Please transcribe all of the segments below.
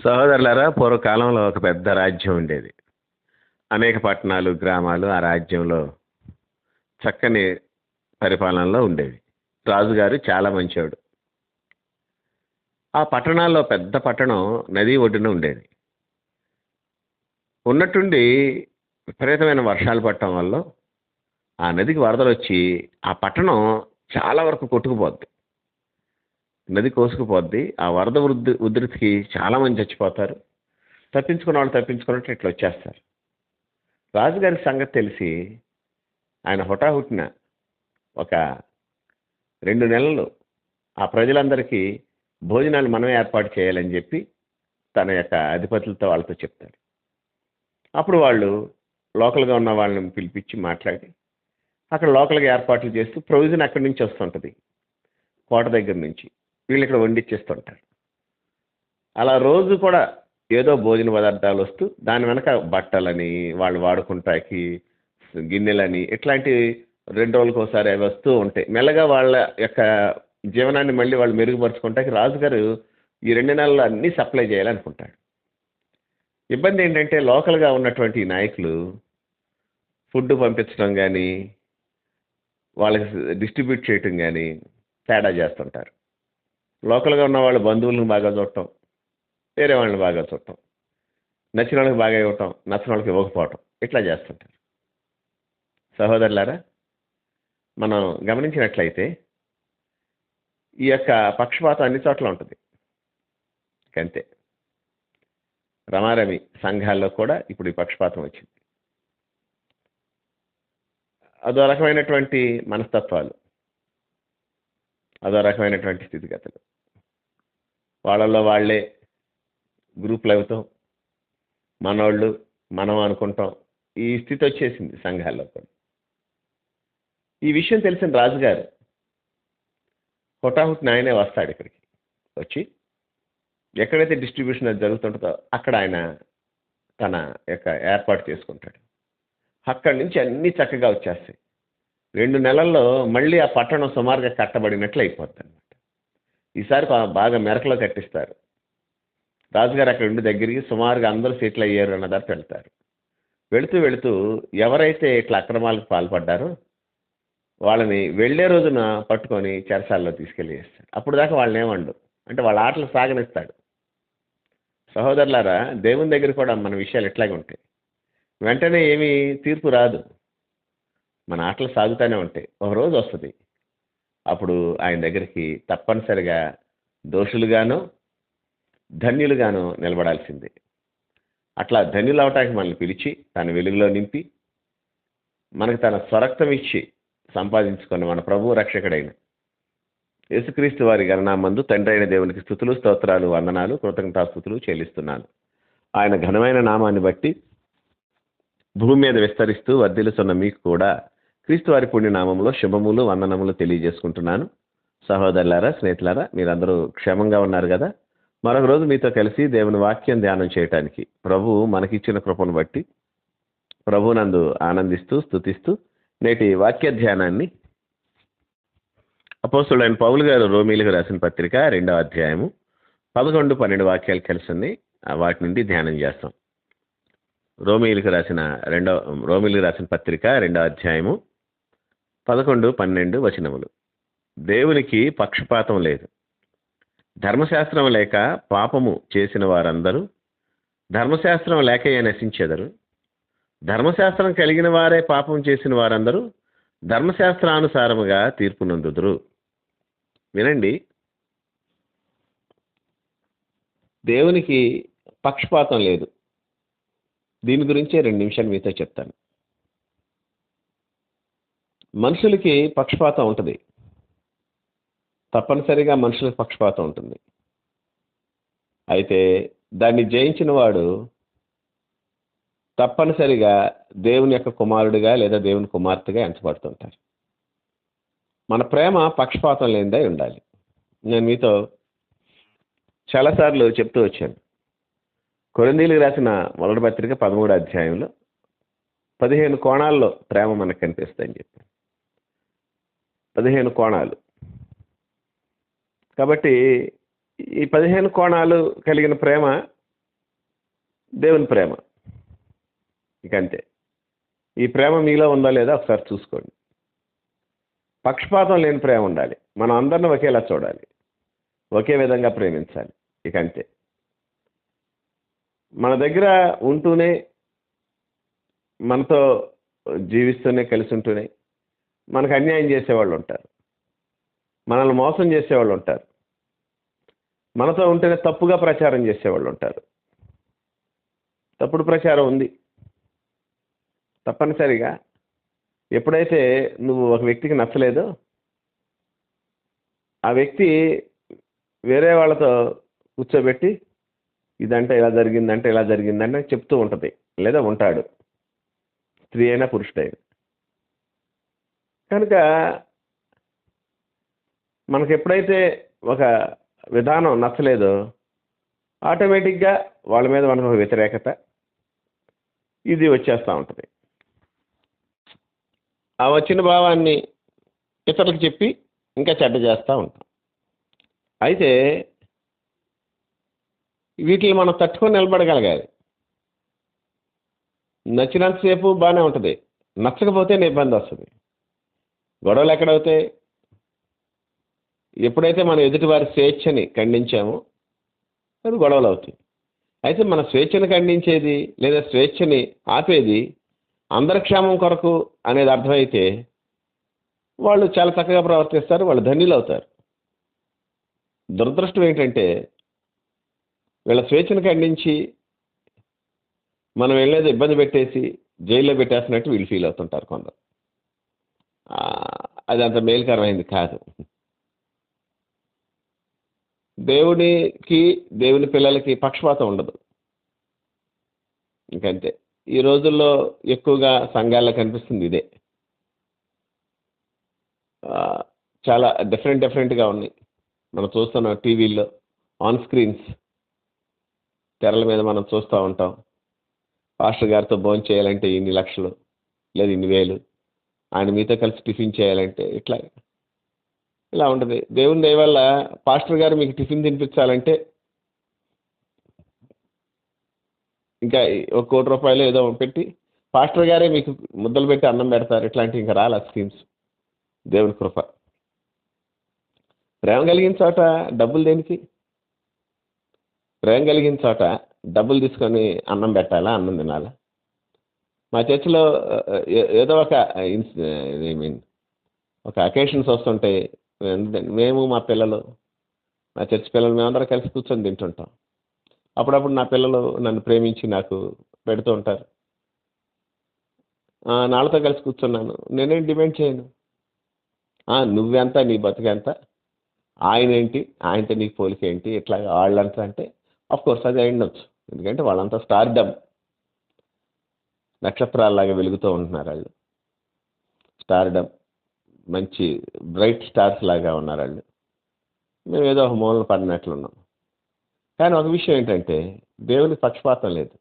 సహోదరులారా, పూర్వకాలంలో ఒక పెద్ద రాజ్యం ఉండేది. అనేక పట్టణాలు, గ్రామాలు ఆ రాజ్యంలో చక్కని పరిపాలనలో ఉండేవి. రాజుగారు చాలా మంచోడు. ఆ పట్టణాల్లో పెద్ద పట్టణం నది ఒడ్డున ఉండేది. ఉన్నట్టుండి విపరీతమైన వర్షాలు పడటం వల్ల ఆ నదికి వరదలొచ్చి ఆ పట్టణం చాలా వరకు కొట్టుకుపోద్ది. నది కోసుకుపోద్ది. ఆ వరద ఉధృతికి చాలామంది చచ్చిపోతారు. తప్పించుకున్న వాళ్ళు తప్పించుకున్నట్టు ఇట్లా వచ్చేస్తారు. రాజుగారి సంగతి తెలిసి ఆయన హుటాహుటిన ఒక 2 నెలలు ఆ ప్రజలందరికీ భోజనాలు మనమే ఏర్పాటు చేయాలని చెప్పి తన యొక్క అధిపతులతో వాళ్ళతో చెప్తాడు. అప్పుడు వాళ్ళు లోకల్గా ఉన్న వాళ్ళని పిలిపించి మాట్లాడి అక్కడ లోకల్గా ఏర్పాట్లు చేస్తూ ప్రొవిజన్ అక్కడి నుంచి వస్తుంటుంది, కోట దగ్గర నుంచి. వీళ్ళు ఇక్కడ వండిచ్చేస్తుంటారు. అలా రోజు కూడా ఏదో భోజన పదార్థాలు వస్తూ దాని వెనక బట్టలని, వాళ్ళు వాడుకుంటాకి గిన్నెలని, ఇట్లాంటి 2 రోజులకు ఒకసారి అవి వస్తూ ఉంటాయి. మెల్లగా వాళ్ళ యొక్క జీవనాన్ని మళ్ళీ వాళ్ళు మెరుగుపరుచుకుంటాకి రాజుగారు ఈ 2 నెలలు అన్నీ సప్లై చేయాలనుకుంటాడు. ఇబ్బంది ఏంటంటే లోకల్గా ఉన్నటువంటి ఈ నాయకులు ఫుడ్ పంపించడం కానీ, వాళ్ళకి డిస్ట్రిబ్యూట్ చేయటం కానీ తేడా చేస్తుంటారు. లోకల్గా ఉన్న వాళ్ళ బంధువులను బాగా చూడటం, వేరే వాళ్ళని బాగా చూడటం, నచ్చిన వాళ్ళకి బాగా ఇవ్వటం, నచ్చిన వాళ్ళకి ఇవ్వకపోవటం, ఇట్లా చేస్తుంటారు. సహోదరులారా, మనం గమనించినట్లయితే ఈ యొక్క పక్షపాతం అన్ని చోట్ల ఉంటుంది. అంతే, రమారమి సంఘాల్లో కూడా ఇప్పుడు ఈ పక్షపాతం వచ్చింది. అదో రకమైనటువంటి మనస్తత్వాలు, అదో రకమైనటువంటి స్థితిగతులు. వాళ్ళల్లో వాళ్ళే గ్రూపులు అవుతాం, మనోళ్ళు మనం అనుకుంటాం. ఈ స్థితి వచ్చేసింది సంఘాల్లో కూడా. ఈ విషయం తెలిసిన రాజుగారు హుటాహుటిన ఆయనే వస్తాడు ఇక్కడికి. వచ్చి ఎక్కడైతే డిస్ట్రిబ్యూషన్ అది జరుగుతుంటుందో అక్కడ ఆయన తన యొక్క ఏర్పాటు చేసుకుంటాడు. అక్కడి నుంచి అన్నీ చక్కగా వచ్చేస్తాయి. 2 నెలల్లో మళ్ళీ ఆ పట్టణం సుమారుగా కట్టబడినట్లు అయిపోద్ది అనమాట. ఈసారి బాగా మెరకలో కట్టిస్తారు. రాజుగారు అక్కడ ఉండి దగ్గరికి సుమారుగా అందరూ సెటిల్ అయ్యారు అన్న దాకా వెళ్తారు. వెళుతూ వెళుతూ ఎవరైతే ఇట్లా అక్రమాలకు పాల్పడ్డారో వాళ్ళని వెళ్ళే రోజున పట్టుకొని చెరసాల్లో తీసుకెళ్ళి వేస్తాడు. అప్పుడు దాకా వాళ్ళని ఏమండు, అంటే వాళ్ళ ఆటలు సాగనిస్తాడు. సహోదరులారా, దేవుని దగ్గర కూడా మన విషయాలు ఎట్లాగే ఉంటాయి. వెంటనే ఏమీ తీర్పు రాదు, మన ఆటలు సాగుతూనే ఉంటాయి. ఒక రోజు వస్తుంది, అప్పుడు ఆయన దగ్గరికి తప్పనిసరిగా దోషులుగానో ధన్యులుగానో నిలబడాల్సిందే. అట్లా ధన్యులు అవటానికి మనల్ని పిలిచి తన వెలుగులో నింపి మనకు తన స్వరక్తం ఇచ్చి సంపాదించుకున్న మన ప్రభువు రక్షకుడైన యేసుక్రీస్తు వారి గణనామందు తండ్రి అయిన దేవునికి స్తుతులు, స్తోత్రాలు, వందనాలు, కృతజ్ఞతాస్తుతులు చెల్లిస్తున్నాను. ఆయన ఘనమైన నామాన్ని బట్టి భూమి మీద విస్తరిస్తూ వర్ధిల్లుతున్న మీకు కూడా క్రీస్తు వారి పుణ్యనామంలో శుభములు, వందనములు తెలియజేసుకుంటున్నాను. సహోదరులారా, స్నేహితులారా, మీరందరూ క్షేమంగా ఉన్నారు కదా? మరొక రోజు మీతో కలిసి దేవుని వాక్యం ధ్యానం చేయటానికి ప్రభువు మనకిచ్చిన కృపను బట్టి ప్రభువునందు ఆనందిస్తూ స్తుతిస్తూ నేటి వాక్య ధ్యానాన్ని అపోస్తలుడైన పౌలు గారు రోమీలకు రాసిన పత్రిక 2వ అధ్యాయము 11, 12 వాక్యాలు కలిసి ఉన్నాయి. వాటి నుండి ధ్యానం చేస్తాం. రోమీలకు రాసిన పత్రిక 2వ అధ్యాయము 11, 12 వచనములు. దేవునికి పక్షపాతం లేదు. ధర్మశాస్త్రం లేక పాపము చేసిన వారందరూ ధర్మశాస్త్రం లేకయే నశించెదరు. ధర్మశాస్త్రం కలిగిన వారే పాపం చేసిన వారందరూ ధర్మశాస్త్రానుసారముగా తీర్పు నొందుదురు. వినండి, దేవునికి పక్షపాతం లేదు. దీని గురించే 2 నిమిషాలు మీతో చెప్తాను. మనుషులకి పక్షపాతం ఉంటుంది, తప్పనిసరిగా మనుషులకు పక్షపాతం ఉంటుంది. అయితే దాన్ని జయించిన వాడు తప్పనిసరిగా దేవుని యొక్క కుమారుడిగా లేదా దేవుని కుమార్తెగా ఎంచబడుతుంటారు. మన ప్రేమ పక్షపాతం లేనిదై ఉండాలి. నేను మీతో చాలాసార్లు చెప్తూ వచ్చాను. కొరింథీయులకు రాసిన మొదటి పత్రిక 13వ అధ్యాయంలో 15 కోణాల్లో ప్రేమ మనకు కనిపిస్తుందని చెప్పాను. 15 కోణాలు. కాబట్టి ఈ 15 కోణాలు కలిగిన ప్రేమ దేవుని ప్రేమ. ఇక అంతే. ఈ ప్రేమ మీలో ఉందా లేదా ఒకసారి చూసుకోండి. పక్షపాతం లేని ప్రేమ ఉండాలి. మనం అందరిని ఒకేలా చూడాలి, ఒకే విధంగా ప్రేమించాలి. ఇక అంతే. మన దగ్గర ఉంటూనే, మనతో జీవిస్తూనే, కలిసి ఉంటూనే మనకు అన్యాయం చేసేవాళ్ళు ఉంటారు, మనల్ని మోసం చేసేవాళ్ళు ఉంటారు, మనతో ఉంటేనే తప్పుగా ప్రచారం చేసేవాళ్ళు ఉంటారు. తప్పుడు ప్రచారం ఉంది. తప్పనిసరిగా ఎప్పుడైతే నువ్వు ఒక వ్యక్తికి నచ్చలేదో, ఆ వ్యక్తి వేరే వాళ్ళతో కూర్చోబెట్టి ఇదంటే ఇలా జరిగిందంటే ఇలా జరిగిందంటే చెప్తూ ఉంటుంది, లేదా ఉంటాడు, స్త్రీ అయినా పురుషుడైనా. కనుక మనకు ఎప్పుడైతే ఒక విధానం నచ్చలేదో ఆటోమేటిక్గా వాళ్ళ మీద మనకు ఒక వ్యతిరేకత ఇది వచ్చేస్తూ ఉంటుంది. ఆ వచ్చిన భావాన్ని ఇతరులకు చెప్పి ఇంకా చెడ్డ చేస్తూ ఉంటాం. అయితే వీటిని మనం తట్టుకొని నిలబడగలగాలి. నచ్చినంతసేపు బాగానే ఉంటుంది, నచ్చకపోతే ఇబ్బంది వస్తుంది. గొడవలు ఎక్కడవుతాయి? ఎప్పుడైతే మనం ఎదుటివారి స్వేచ్ఛని ఖండించామో అది గొడవలు అవుతాయి. అయితే మన స్వేచ్ఛను ఖండించేది లేదా స్వేచ్ఛని ఆపేది అందరి క్షేమం కొరకు అనేది అర్థమైతే వాళ్ళు చాలా చక్కగా ప్రవర్తిస్తారు, వాళ్ళు ధన్యులు అవుతారు. దురదృష్టం ఏంటంటే వీళ్ళ స్వేచ్ఛను ఖండించి మనం వెళ్ళేది ఇబ్బంది పెట్టేసి జైల్లో పెట్టేస్తున్నట్టు వీళ్ళు ఫీల్ అవుతుంటారు కొందరు. అది అంత మేలుకరమైంది కాదు. దేవునికి, దేవుని పిల్లలకి పక్షపాతం ఉండదు. ఇంకంతే. ఈ రోజుల్లో ఎక్కువగా సంఘాల్లో కనిపిస్తుంది ఇదే. చాలా డిఫరెంట్గా ఉన్నాయి. మనం చూస్తున్నాం టీవీల్లో, ఆన్ స్క్రీన్స్, తెరల మీద మనం చూస్తూ ఉంటాం. పాస్టర్ గారితో భోజనం చేయాలంటే ఇన్ని లక్షలు లేదా ఇన్ని వేలు, ఆయన మీతో కలిసి టిఫిన్ చేయాలంటే ఇలా ఉంటుంది. దేవుని దయ వల్ల పాస్టర్ గారు మీకు టిఫిన్ తినిపించాలంటే ఇంకా ₹1 కోటి ఏదో పెట్టి పాస్టర్ గారే మీకు ముద్దలు పెట్టి అన్నం పెడతారు. ఇట్లాంటివి ఇంకా రాలే స్కీమ్స్. దేవుని కృప. ప్రేమ కలిగిన చోట డబ్బులు దేనికి? ప్రేమ కలిగిన చోట డబ్బులు తీసుకొని అన్నం పెట్టాలా, అన్నం తినాలా? మా చర్చిలో ఏదో ఒక అకేషన్స్ వస్తుంటాయి. మేము మా పిల్లలు, మా చర్చి పిల్లలు మేమందరం కలిసి కూర్చొని తింటుంటాం. అప్పుడప్పుడు నా పిల్లలు నన్ను ప్రేమించి నాకు పెడుతూ ఉంటారు. నాళ్ళతో కలిసి కూర్చున్నాను, నేనేం డిమాండ్ చేయను. నువ్వెంత, నీ బతుకెంత, ఆయన ఏంటి, ఆయనతో నీకు పోలిక ఏంటి, ఇట్లా వాళ్ళంతా అంటే కోర్స్ అది అయిండొచ్చు. ఎందుకంటే వాళ్ళంతా స్టార్డమ్, నక్షత్రాల్లాగా వెలుగుతూ ఉంటున్నారు వాళ్ళు. స్టార్డమ్, మంచి బ్రైట్ స్టార్స్ లాగా ఉన్నారు వాళ్ళు. మేము ఏదో ఒక మూలన పడినట్లున్నాం. కానీ ఒక విషయం ఏంటంటే దేవుని పక్షపాతం లేదు.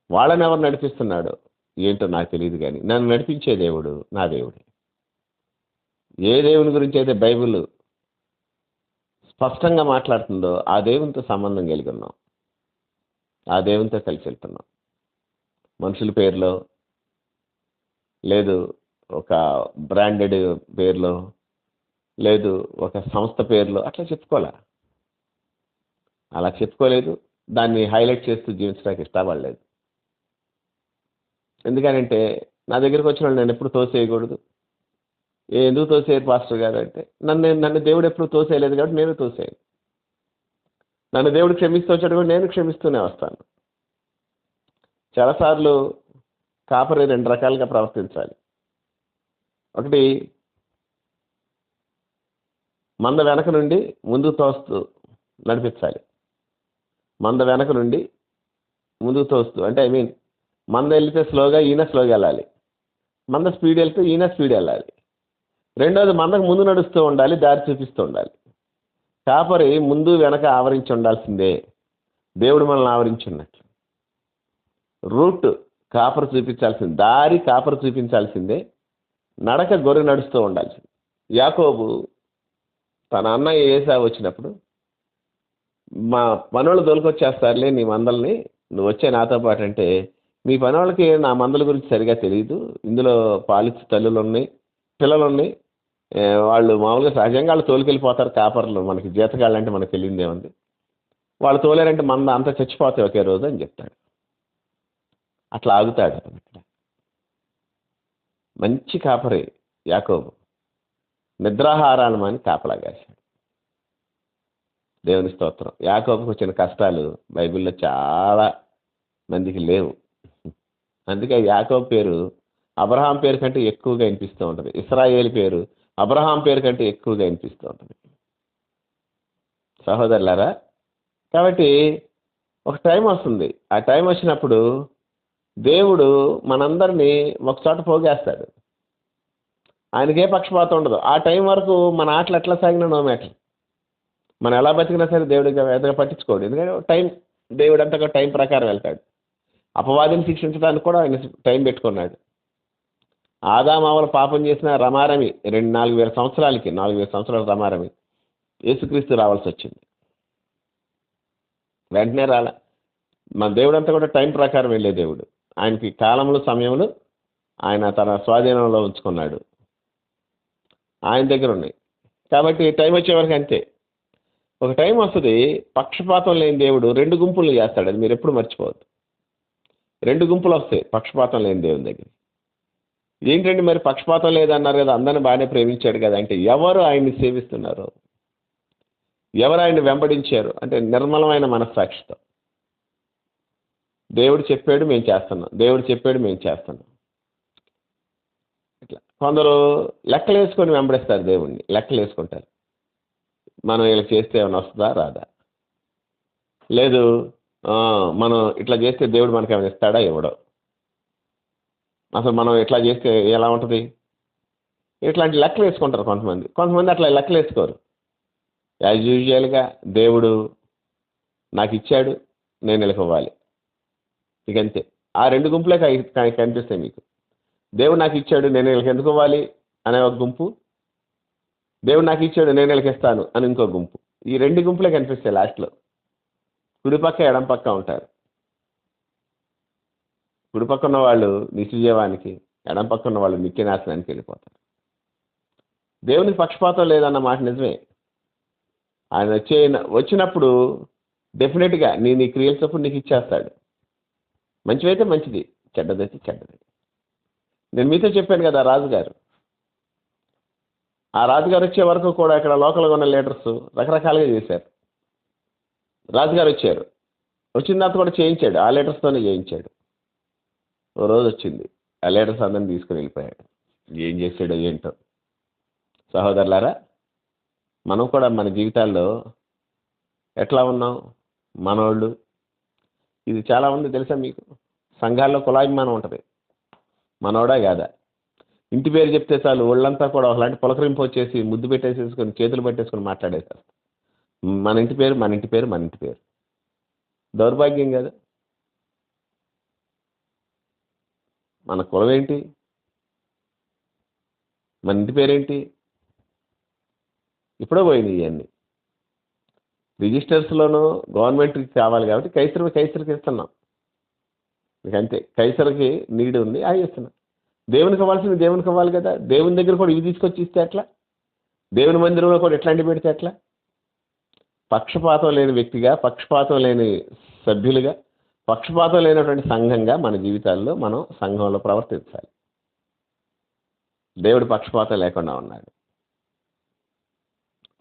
వాళ్ళని ఎవరు నడిపిస్తున్నాడో ఏంటో నాకు తెలియదు, కానీ నన్ను నడిపించే దేవుడు నా దేవుడే. ఏ దేవుని గురించి అయితే బైబిల్ స్పష్టంగా మాట్లాడుతుందో ఆ దేవునితో సంబంధం కలిగి ఉన్నాం, ఆ దేవునితో కలిసి వెళ్తున్నాం. మనుషుల పేరులో లేదు, ఒక బ్రాండెడ్ పేరులో లేదు, ఒక సంస్థ పేరులో అట్లా చెప్పుకోలే. అలా చెప్పుకోలేదు, దాన్ని హైలైట్ చేస్తూ జీవించడానికి ఇష్టపడలేదు. ఎందుకనంటే నా దగ్గరికి వచ్చిన వాళ్ళు నేను ఎప్పుడు తోసేయకూడదు. ఎందుకు తోసేయరు పాస్టర్ గారు అంటే, నన్ను దేవుడు ఎప్పుడు తోసేయలేదు కాబట్టి నేను తోసేయను. నన్ను దేవుడు క్షమిస్తూ వచ్చాడు కూడా నేను క్షమిస్తూనే వస్తాను. చాలాసార్లు కాపరి 2 రకాలుగా ప్రవర్తించాలి. ఒకటి, మంద వెనక నుండి ముందుకు తోస్తూ నడిపించాలి. మంద వెనక నుండి ముందుకు తోస్తూ అంటే మంద వెళ్తే స్లోగా ఈయన స్లోగా వెళ్ళాలి, మంద స్పీడ్ వెళ్తే ఈయన స్పీడ్ వెళ్ళాలి. రెండోది, మందకు ముందు నడుస్తూ ఉండాలి, దారి చూపిస్తూ ఉండాలి. కాపరి ముందు వెనక ఆవరించి ఉండాల్సిందే, దేవుడు మనల్ని ఆవరించి ఉన్నట్లు. రూట్ కాపరి చూపించాల్సింది, దారి కాపరి చూపించాల్సిందే, నడక గొర్రె నడుస్తూ ఉండాల్సింది. యాకోబు తన అన్నయ్య ఏసావు వచ్చినప్పుడు, మా మనోళ్ళు దొరికొచ్చేస్తారులే నీ మందల్ని, నువ్వు వచ్చే నాతో పాటు అంటే, మీ పని వాళ్ళకి నా మందల గురించి సరిగా తెలియదు. ఇందులో పాలిచ్చే తల్లులు ఉన్నాయి, పిల్లలు ఉన్నాయి. వాళ్ళు మామూలుగా సహజంగా వాళ్ళు తోలుకెళ్ళిపోతారు కాపర్లు. మనకి జీతగాళ్ళు అంటే మనకు తెలియదేముంది. వాళ్ళు తోలారంటే మంద అంతా చచ్చిపోతాయి ఒకే రోజు అని చెప్తాడు. అట్లా ఆగుతాడు ఇక్కడ. మంచి కాపరి యాకోబు. నిద్రాహారాలు మాని కాపలా కాశాడు. దేవుని స్తోత్రం. యాకోబుకు వచ్చిన కష్టాలు బైబిల్లో చాలా మందికి లేవు. అందుకే యాకోబు పేరు అబ్రహాం పేరు కంటే ఎక్కువగా వినిపిస్తూ ఉంటుంది. ఇశ్రాయేలు పేరు అబ్రహాం పేరు కంటే ఎక్కువగా వినిపిస్తూ ఉంటుంది. సహోదరులారా, కాబట్టి ఒక టైం వస్తుంది. ఆ టైం వచ్చినప్పుడు దేవుడు మనందరినీ ఒకచోట పోగేస్తాడు. ఆయనకే పక్షపాతం ఉండదు. ఆ టైం వరకు మన ఆటలు ఎట్లా సాగినా నో మ్యాటర్. మనం ఎలా బతికినా సరే దేవుడికి ఎదగా పట్టించుకోడు. ఎందుకంటే టైం, దేవుడు అంతగా టైం ప్రకారం వెళ్తాడు. అపవాదిని శిక్షించడానికి కూడా ఆయన టైం పెట్టుకున్నాడు. ఆదామావల పాపం చేసిన రమారమి 4,000 సంవత్సరాలకి 4,000 సంవత్సరాల రమారమి యేసుక్రీస్తు రావాల్సి వచ్చింది. వెంటనే రాల. మన దేవుడు అంతా కూడా టైం ప్రకారం వెళ్ళే దేవుడు. ఆయనకి కాలంలో సమయంలో ఆయన తన స్వాధీనంలో ఉంచుకున్నాడు. ఆయన దగ్గర ఉన్నాయి. కాబట్టి టైం వచ్చేవరకు అంతే. ఒక టైం వస్తుంది, పక్షపాతం లేని దేవుడు 2 గుంపులు చేస్తాడు. అది మీరు ఎప్పుడు మర్చిపోవద్దు. 2 గుంపులు వస్తాయి పక్షపాతం లేని దేవుని దగ్గర. ఏంటంటే మరి పక్షపాతం లేదన్నారు కదా, అందరిని బాగానే ప్రేమించాడు కదా అంటే, ఎవరు ఆయన్ని సేవిస్తున్నారు, ఎవరు ఆయన్ని వెంబడించారు అంటే నిర్మలమైన మనస్సాక్షితో. దేవుడు చెప్పాడు మేము చేస్తున్నాం, దేవుడు చెప్పాడు మేము చేస్తున్నాం. ఇట్లా కొందరు లెక్కలు వేసుకొని వెంబడిస్తారు దేవుణ్ణి. లెక్కలు వేసుకుంటారు, మనం ఇలా చేస్తే ఏమైనా వస్తుందా రాదా, లేదు మనం ఇట్లా చేస్తే దేవుడు మనకి ఏమైనా ఇస్తాడా ఇవ్వడో, అసలు మనం ఇట్లా చేస్తే ఎలా ఉంటుంది, ఇట్లాంటి లెక్కలు వేసుకుంటారు కొంతమంది. కొంతమంది అట్లా లెక్కలు వేసుకోరు. యాజ్ యూజువల్గా దేవుడు నాకు ఇచ్చాడు, నేను వీళ్ళకి ఇవ్వాలి, ఇక అంతే. ఆ 2 గుంపులే కనిపిస్తాయి మీకు. దేవుడు నాకు ఇచ్చాడు, నేను వీళ్ళకి ఎందుకు ఇవ్వాలి అనే ఒక గుంపు, దేవుడు నాకు ఇచ్చాడు నేను వీళ్ళకి ఇస్తాను అని ఇంకో గుంపు. ఈ 2 గుంపులే కనిపిస్తాయి లాస్ట్లో. కుడిపక్క ఎడం పక్క ఉంటారు. కుడిపక్క ఉన్న వాళ్ళు నిత్యజీవానికి, ఎడం పక్క ఉన్న వాళ్ళు నిత్య నాశనానికి వెళ్ళిపోతారు. దేవునికి పక్షపాతం లేదన్న మాట నిజమే. ఆయన వచ్చినప్పుడు డెఫినెట్గా నీ క్రియల చొప్పున నీకు ఇచ్చేస్తాడు. మంచివైతే మంచిది, చెడ్డదైతే చెడ్డది. నేను మీతో చెప్పాను కదా, రాజుగారు వచ్చే వరకు కూడా ఇక్కడ లోకల్గా ఉన్న లీడర్స్ రకరకాలుగా చేశారు. రాజుగారు వచ్చారు, వచ్చిన తర్వాత కూడా చేయించాడు, ఆ లీడర్స్తోనే చేయించాడు. ఓ రోజు వచ్చింది, ఆ లీడర్స్ అందరిని తీసుకుని వెళ్ళిపోయాడు. ఏం చేశాడో ఏంటో. సహోదరులారా, మనం కూడా మన జీవితాల్లో ఎట్లా ఉన్నాం, మనోళ్ళు. ఇది చాలా ఉంది తెలుసా మీకు, సంఘాల్లో కులాభిమానం ఉంటుంది. మనోడా కాదా, ఇంటి పేరు చెప్తే చాలు ఒళ్ళంతా కూడా ఒకలాంటి పులకరింపు వచ్చేసి ముద్దు పెట్టేసేసుకొని చేతులు పెట్టేసుకొని మాట్లాడేస్తారు. మన ఇంటి పేరు మన ఇంటి పేరు మన ఇంటి పేరు. దౌర్భాగ్యం కదా. మన కులం ఏంటి, మన ఇంటి పేరేంటి, ఇప్పుడే పోయింది ఇవన్నీ. రిజిస్టర్స్లోనూ గవర్నమెంట్కి కావాలి కాబట్టి కైసరికి ఇస్తున్నాం, ఇక అంతే. కైసరికి నీడ్ ఉంది, అవి ఇస్తున్నాం. దేవునికి ఇవ్వాల్సింది దేవునికి ఇవ్వాలి కదా. దేవుని దగ్గర కూడా ఇవి తీసుకొచ్చి ఇస్తే ఎట్లా, దేవుని మందిరంలో కూడా ఎట్లాంటివి పెడితే ఎట్లా. పక్షపాతం లేని వ్యక్తిగా, పక్షపాతం లేని సభ్యులుగా, పక్షపాతం లేనటువంటి సంఘంగా మన జీవితాల్లో మనం సంఘంలో ప్రవర్తించాలి. దేవుడు పక్షపాతం లేకుండా ఉన్నాడు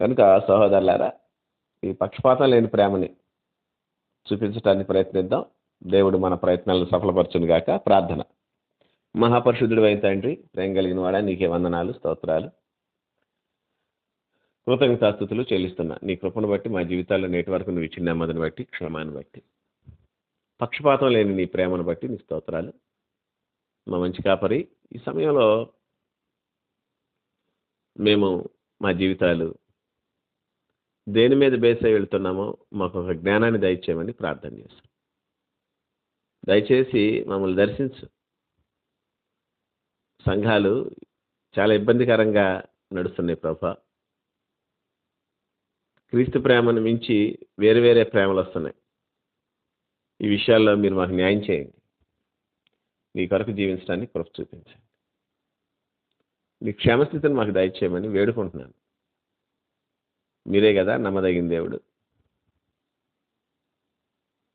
కనుక సహోదరులారా, ఈ పక్షపాతం లేని ప్రేమని చూపించడానికి ప్రయత్నిద్దాం. దేవుడు మన ప్రయత్నాలను సఫలపరచును గాక. ప్రార్థన. మహాపరిశుద్ధుడు అయిన తండ్రి, ప్రేమ కలిగిన వాడా, నీకే వందనాలు, స్తోత్రాలు, కృతజ్ఞతాస్తుతులు చెల్లిస్తున్నా. నీ కృపను బట్టి, మా జీవితాల్లో నేటి వరకు నువ్వు ఇచ్చిన నెమ్మదిని బట్టి, క్షమాన్ని బట్టి, పక్షపాతం లేని నీ ప్రేమను బట్టి నీ స్తోత్రాలు. మా మంచి కాపరి, ఈ సమయంలో మేము మా జీవితాలు దేని మీద బేస్ అయి వెళ్తున్నామో మాకు ఒక జ్ఞానాన్ని దయచేయమని ప్రార్థన చేస్తాం. దయచేసి మమ్మల్ని దర్శించు. సంఘాలు చాలా ఇబ్బందికరంగా నడుస్తున్నాయి ప్రభా. క్రీస్తు ప్రేమను మించి వేరే వేరే ప్రేమలు వస్తున్నాయి. ఈ విషయాల్లో మీరు మాకు న్యాయం చేయండి. మీ కొరకు జీవించడానికి కృప చూపించండి. మీ క్షేమస్థితిని మాకు దయచేయమని వేడుకుంటున్నాను. మీరే కదా నమ్మదగిన దేవుడు.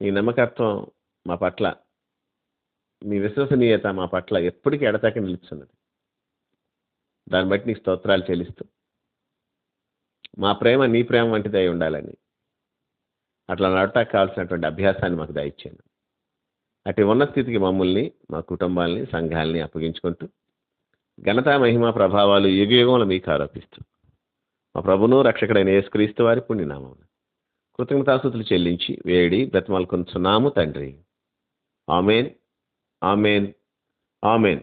మీ నమ్మకత్వం మా పట్ల, మీ విశ్వసనీయత మా పట్ల ఎప్పటికీ ఎడతెగక నిలుస్తున్నది. దాన్ని బట్టి నీకు స్తోత్రాలు చెల్లిస్తూ, మా ప్రేమ నీ ప్రేమ వంటిది అయి ఉండాలని, అట్లా నడవటానికి కావాల్సినటువంటి అభ్యాసాన్ని మాకు దయచేయండి. అటు ఉన్న స్థితికి మమ్మల్ని, మా కుటుంబాలని, సంఘాలని అప్పగించుకుంటూ, ఘనత మహిమ ప్రభావాలు యుగయుగంలో మీకు ఆరోపిస్తూ, మా ప్రభును రక్షకుడైన యేసుక్రీస్తు వారి పుణ్యనామమున కృతజ్ఞతాస్తుతులు చెల్లించి వేడి బ్రతిమాలుకొనుచున్నాము తండ్రి. Amen, amen, amen.